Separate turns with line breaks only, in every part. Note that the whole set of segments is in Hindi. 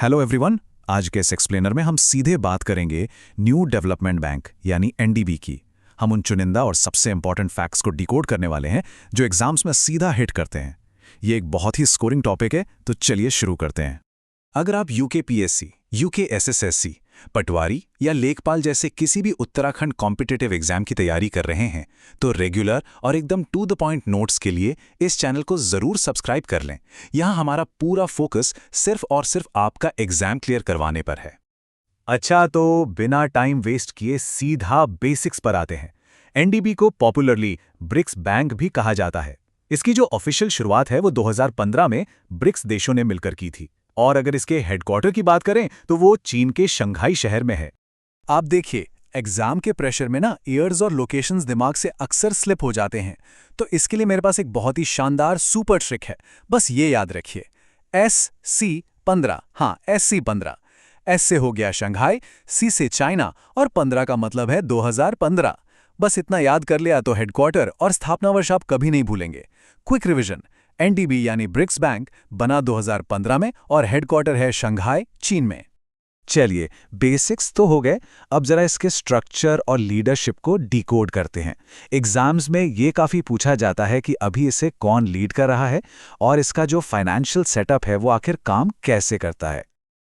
Hello everyone. आज के इस एक्सप्लेनर में हम सीधे बात करेंगे न्यू डेवलपमेंट बैंक यानी एनडीबी की। हम उन चुनिंदा और सबसे इंपॉर्टेंट फैक्ट्स को डिकोड करने वाले हैं जो एग्जाम्स में सीधा हिट करते हैं। ये एक बहुत ही स्कोरिंग टॉपिक है, तो चलिए शुरू करते हैं। अगर आप यूकेपीएससी, यूकेएसएसएससी, पटवारी या लेखपाल जैसे किसी भी उत्तराखंड कॉम्पिटिटिव एग्जाम की तैयारी कर रहे हैं तो रेगुलर और एकदम टू द पॉइंट नोट्स के लिए इस चैनल को जरूर सब्सक्राइब कर लें। यहाँ हमारा पूरा फोकस सिर्फ और सिर्फ आपका एग्जाम क्लियर करवाने पर है। अच्छा, तो बिना टाइम वेस्ट किए सीधा बेसिक्स पर आते हैं। एनडीबी को पॉपुलरली ब्रिक्स बैंक भी कहा जाता है। इसकी जो ऑफिशियल शुरुआत है वो 2015 में ब्रिक्स देशों ने मिलकर की थी, और अगर इसके हेडक्वार्टर की बात करें तो वो चीन के शंघाई शहर में है। आप देखिए, एग्जाम के प्रेशर में ना ईयर्स और लोकेशंस दिमाग से अक्सर स्लिप हो जाते हैं, तो इसके लिए मेरे पास एक बहुत ही शानदार सुपर ट्रिक है। बस ये याद रखिए, SC15। हाँ, SC15। S से हो गया शंघाई, C से चाइना और 15 का मतलब है 2015। बस इतना याद कर लिया तो हेडक्वार्टर और स्थापना वर्ष आप कभी नहीं भूलेंगे। क्विक रिवीजन, एनडीबी यानी ब्रिक्स बैंक बना 2015 में और हेडक्वार्टर है शंघाई, चीन में। चलिए, बेसिक्स तो हो गए, अब जरा इसके स्ट्रक्चर और लीडरशिप को डिकोड करते हैं। एग्जाम्स में ये काफ़ी पूछा जाता है कि अभी इसे कौन लीड कर रहा है और इसका जो फाइनेंशियल सेटअप है वो आखिर काम कैसे करता है।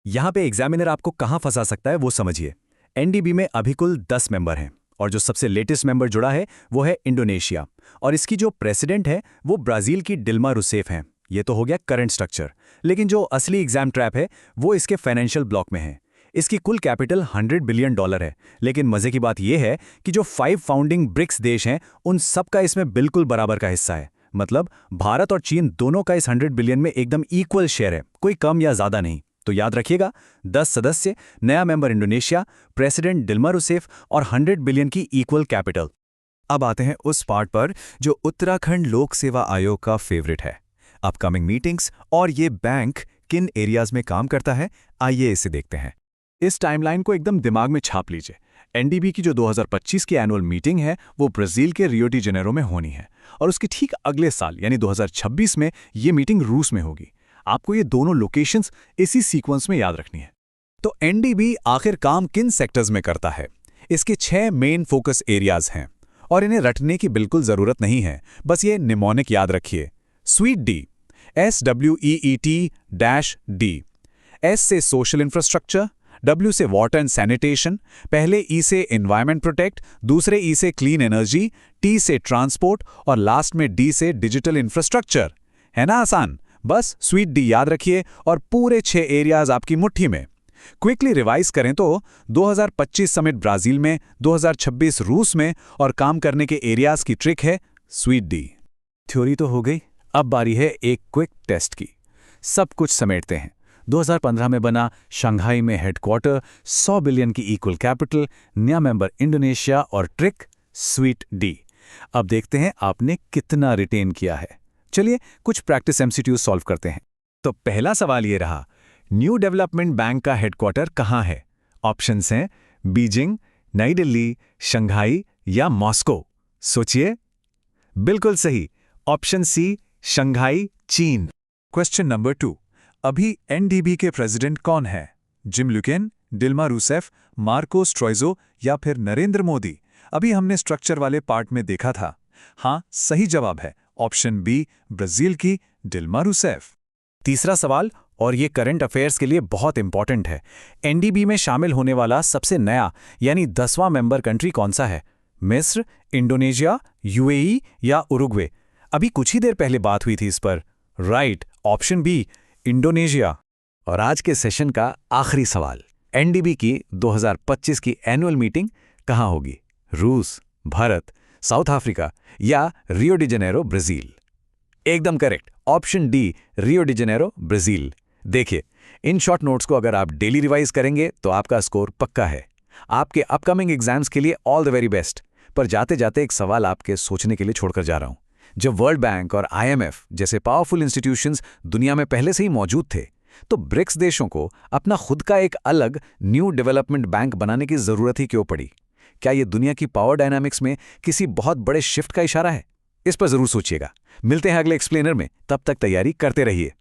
यहाँ पे एग्जामिनर आपको कहाँ फंसा सकता है वो समझिए। एनडीबी में अभी कुल 10 मेंबर हैं और जो सबसे लेटेस्ट मेंबर जुड़ा है वो है इंडोनेशिया, और इसकी जो प्रेसिडेंट है वो ब्राज़ील की डिल्मा रूसेफ हैं। ये तो हो गया करंट स्ट्रक्चर, लेकिन जो असली एग्जाम ट्रैप है वो इसके फाइनेंशियल ब्लॉक में है। इसकी कुल कैपिटल $100 बिलियन है, लेकिन मजे की बात यह है कि जो 5 फाउंडिंग ब्रिक्स देश हैं उन सबका इसमें बिल्कुल बराबर का हिस्सा है। मतलब भारत और चीन दोनों का इस 100 बिलियन में एकदम इक्वल शेयर है, कोई कम या ज्यादा नहीं। तो याद रखिएगा, 10 सदस्य, नया member Indonesia, president Dilma Rousseff और 100 बिलियन की इक्वल कैपिटल।
अब आते हैं उस पार्ट पर जो उत्तराखंड लोक सेवा आयोग का फेवरेट है, अपकमिंग मीटिंग्स और ये बैंक किन एरियाज में काम करता है। आइए इसे देखते हैं। इस टाइमलाइन को एकदम दिमाग में छाप लीजिए। एनडीबी की जो 2025 की एनुअल मीटिंग है वो ब्राजील के रियो डी जेनेरो में होनी है, और उसके ठीक अगले साल यानी 2026 में ये मीटिंग रूस में होगी। आपको ये दोनों लोकेशंस इसी सीक्वेंस में याद रखनी है। तो एनडीबी आखिर काम किन सेक्टर्स में करता है? इसके 6 मेन फोकस एरियाज हैं और इन्हें रटने की बिल्कुल जरूरत नहीं है, बस ये निमोनिक याद रखिए। Sweet D, SWEET-D। S से सोशल इंफ्रास्ट्रक्चर, W से वाटर एंड सैनिटेशन, पहले E से एनवायरमेंट प्रोटेक्ट, दूसरे E से क्लीन एनर्जी, T से ट्रांसपोर्ट और लास्ट में D से डिजिटल इंफ्रास्ट्रक्चर। है ना आसान? बस स्वीट डी याद रखिए और पूरे 6 एरियाज आपकी मुट्ठी में। क्विकली रिवाइज करें तो 2025 समिट ब्राजील में, 2026 रूस में, और काम करने के एरियाज की ट्रिक है स्वीट डी। थ्योरी तो हो गई, अब बारी है एक क्विक टेस्ट की। सब कुछ समेटते हैं। 2015 में बना, शंघाई में हेडक्वार्टर, 100 बिलियन की इक्वल कैपिटल, नया मेंबर इंडोनेशिया और ट्रिक स्वीट डी। अब देखते हैं आपने कितना रिटेन किया है। चलिए कुछ प्रैक्टिस एमसीक्यूज सॉल्व करते हैं। तो पहला सवाल ये रहा, न्यू डेवलपमेंट बैंक का हेडक्वार्टर कहाँ है? ऑप्शंस हैं बीजिंग, नई दिल्ली, शंघाई या मॉस्को। सोचिए। बिल्कुल सही, ऑप्शन सी, शंघाई, चीन। क्वेश्चन नंबर 2, अभी एनडीबी के प्रेसिडेंट कौन है? जिम लुकेन, डिल्मा रूसेफ, मार्को स्ट्रॉइजो या फिर नरेंद्र मोदी? अभी हमने स्ट्रक्चर वाले पार्ट में देखा था। हाँ, सही जवाब है ऑप्शन बी, ब्राजील की डिल्मा रूसेफ। तीसरा सवाल, और ये करंट अफेयर्स के लिए बहुत इंपॉर्टेंट है। एनडीबी में शामिल होने वाला सबसे नया यानी 10वां मेंबर कंट्री कौन सा है? मिस्र, इंडोनेशिया, यूएई या उरुग्वे? अभी कुछ ही देर पहले बात हुई थी इस पर। Right, option B, Indonesia. और आज के सेशन का आखिरी सवाल, एनडीबी की 2025 की एनुअल मीटिंग कहाँ होगी? रूस, भारत, साउथ अफ्रीका या रियो डी जेनेरो, ब्राजील? एकदम correct, option D, Rio de Janeiro, Brazil. देखिए, इन शॉर्ट नोट्स को अगर आप डेली रिवाइज करेंगे तो आपका स्कोर पक्का है। आपके अपकमिंग एग्जाम्स के लिए ऑल द वेरी बेस्ट। पर जाते जाते एक सवाल आपके सोचने के लिए छोड़कर जा रहा हूं। जब वर्ल्ड बैंक और IMF जैसे पावरफुल इंस्टीट्यूशंस दुनिया में पहले से ही मौजूद थे, तो ब्रिक्स देशों को अपना खुद का एक अलग न्यू डेवलपमेंट बैंक बनाने की जरूरत ही क्यों पड़ी? क्या यह दुनिया की पावर डायनामिक्स में किसी बहुत बड़े शिफ्ट का इशारा है? इस पर जरूर सोचिएगा। मिलते हैं अगले एक्सप्लेनर में, तब तक तैयारी करते रहिए।